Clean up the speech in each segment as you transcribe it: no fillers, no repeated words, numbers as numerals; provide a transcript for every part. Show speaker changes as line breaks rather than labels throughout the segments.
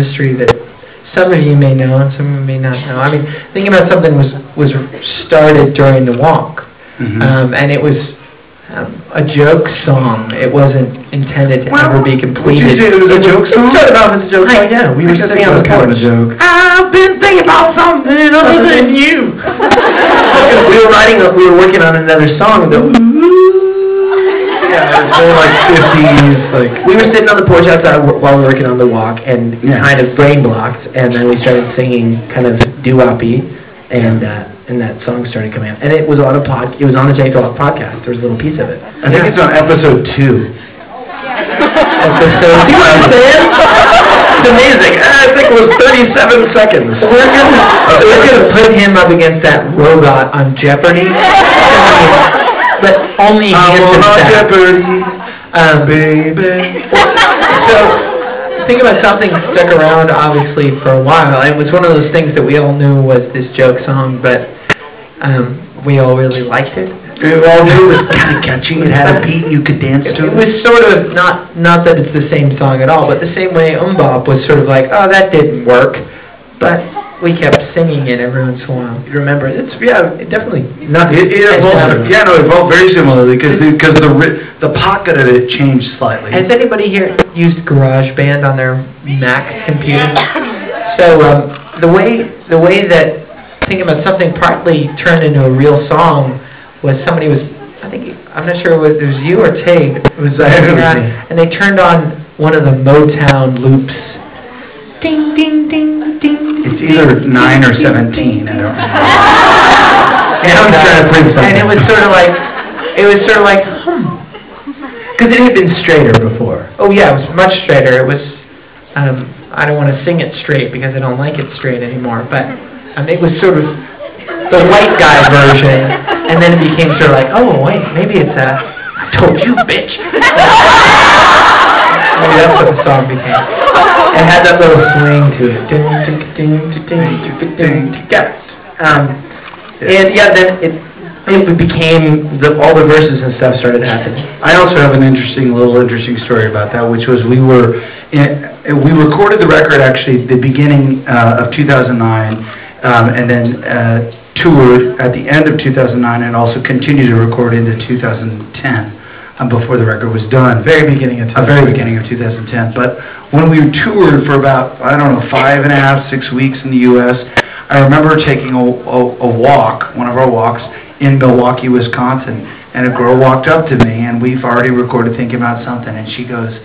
history that some of you may know and some of you may not know. I mean, Thinking About Something was started during the walk, and it was a joke song. It wasn't intended to ever be completed.
Would you say it was a joke song?
It started off as a joke song, yeah. We were sitting on the porch. I've been thinking about something other than you. we were working on another song that
yeah, it's more like 50s. Like
we were sitting on the porch outside while we were working on the walk, and kind of brain blocked, and then we started singing kind of doo-woppy, and that song started coming out. And it was on it was on the Jake Off podcast. There was a little piece of it.
I think it's on episode 2.
Episode 2. See what I'm saying? It's amazing. I think it was 37 seconds. We're gonna put him up against that robot on Jeopardy. But only Hanson
Jeopardy, baby.
So, Think About Something stuck around, obviously, for a while. It was one of those things that we all knew was this joke song, but we all really liked it.
We all knew it was kind of catchy. It had a beat you could dance to.
It was sort of, not that it's the same song at all, but the same way Bop was sort of like, oh, that didn't work, but we kept singing it every once in a while. You remember? It definitely.
It evolved. Yeah, no, it evolved very similarly because the pocket of it changed slightly.
Has anybody here used GarageBand on their Mac computer? So the way that Thinking About Something partly turned into a real song was somebody was, I'm not sure it was you or Tig. It was and they turned on one of the Motown loops. Ding ding ding ding.
It's either 9 or 17. I don't know. I'm trying to print something.
And it was sort of like, because it had been straighter before. Oh yeah, it was much straighter. It was, I don't want to sing it straight because I don't like it straight anymore. But it was sort of the white guy version, and then it became sort of like, oh wait, maybe it's I told you, bitch. Maybe that's what the song became. It had that little swing to it. And yeah, then it became all the verses and stuff started happening.
I also have an interesting story about that, which was we recorded the record actually at the beginning of 2009, and then toured at the end of 2009, and also continued to record into 2010. Before the record was done. Very beginning of 2010. But when we toured for about, 5.5, 6 weeks in the U.S., I remember taking a walk, one of our walks, in Milwaukee, Wisconsin, and a girl walked up to me, and we've already recorded Thinking About Something, and she goes,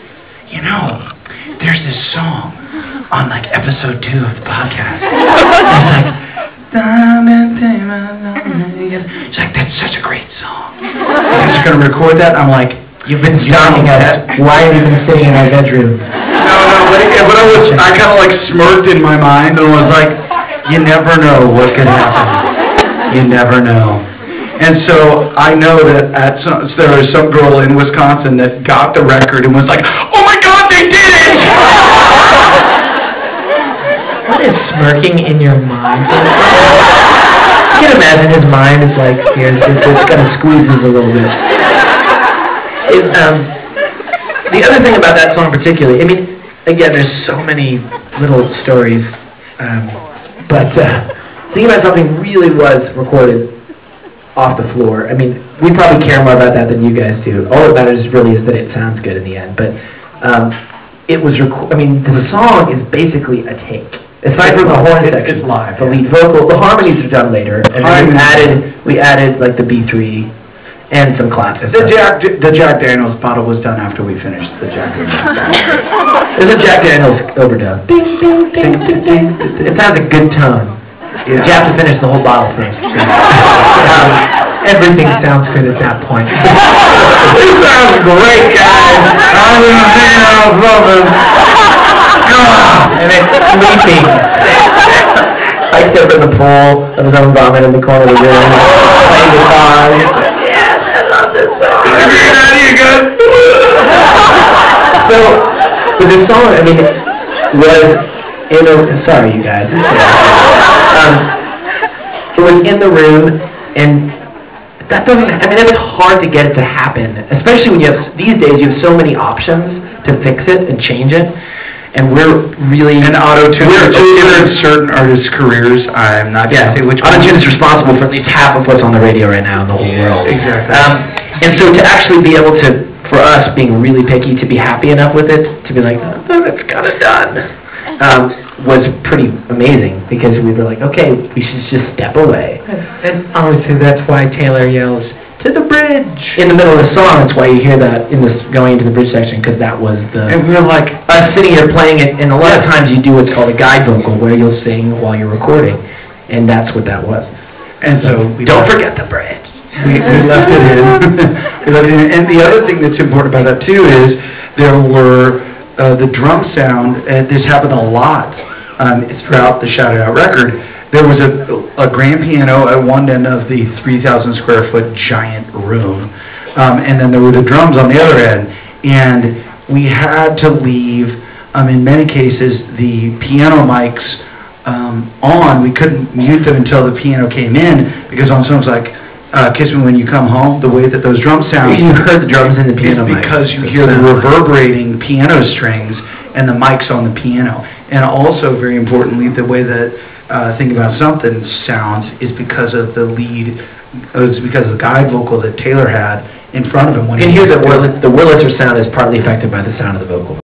there's this song on, episode 2 of the podcast. She's like, that's such a great song. You're going to record that? I'm like,
you've been singing at why have you been singing in our bedroom?
No, I kind of smirked in my mind and was like, you never know what could happen. You never know. And so I know that there was some girl in Wisconsin that got the record and was like, oh my God, they did it!
What is smirking in your mind? You can imagine his mind is like, it's kind of squeezes a little bit. The other thing about that song particularly, again, there's so many little stories, but Thinking About Something really was recorded off the floor. We probably care more about that than you guys do. All that matters really is that it sounds good in the end, but it was, the song is basically a take. Aside from the horn section,
it's live.
The lead vocal, the harmonies are done later, and then we added the B3 and some claps.
The Jack Daniels bottle was done after we finished the Jack Daniels.
There's a Jack Daniels overdub. Ding, ding, ding, ding, ding. It has a good tone. Yeah. You have to finish the whole bottle first. Everything sounds good at that point.
This sounds great, guys. I'm in the
and it's sleeping. I stepped in the pool. I was on vomit in the corner of the room. Playing guitar. Yes, I love this song. So, with this song, was in a... Sorry, you guys. It was in the room, and that doesn't... it's hard to get it to happen, especially when these days you have so many options to fix it and change it. And we're really...
And auto-tune, in certain artists' careers, I'm not going to say which one.
Auto-tune is responsible for at least half of what's on the radio right now in the whole world.
Exactly.
And so to actually be able to, for us, being really picky, to be happy enough with it, to be like, oh, that's kind of done, was pretty amazing, because we were like, okay, we should just step away.
And honestly, that's why Taylor yells, "To the bridge!"
In the middle of the song, that's why you hear that in this going into the bridge section, because that was the...
And we were like,
us sitting here playing it, and a lot of times you do what's called a guide vocal, where you'll sing while you're recording, and that's what that was.
and so we
Don't forget the bridge.
We left it in. We left it in. And the other thing that's important about that too is there were the drum sound. This happened a lot throughout the Shout It Out record. There was a grand piano at one end of the 3,000 square foot giant room, and then there were the drums on the other end. And we had to leave, in many cases, the piano mics on. We couldn't mute them until the piano came in, because on songs like Kiss Me When You Come Home, the way that those drums sound,
You heard the drums in the piano mic.
because you hear the reverberating piano strings and the mics on the piano. And also, very importantly, the way that Think About Something sounds is because of the lead, it's because of the guide vocal that Taylor had in front of him.
You can hear the Wurlitzer sound is partly affected by the sound of the vocal.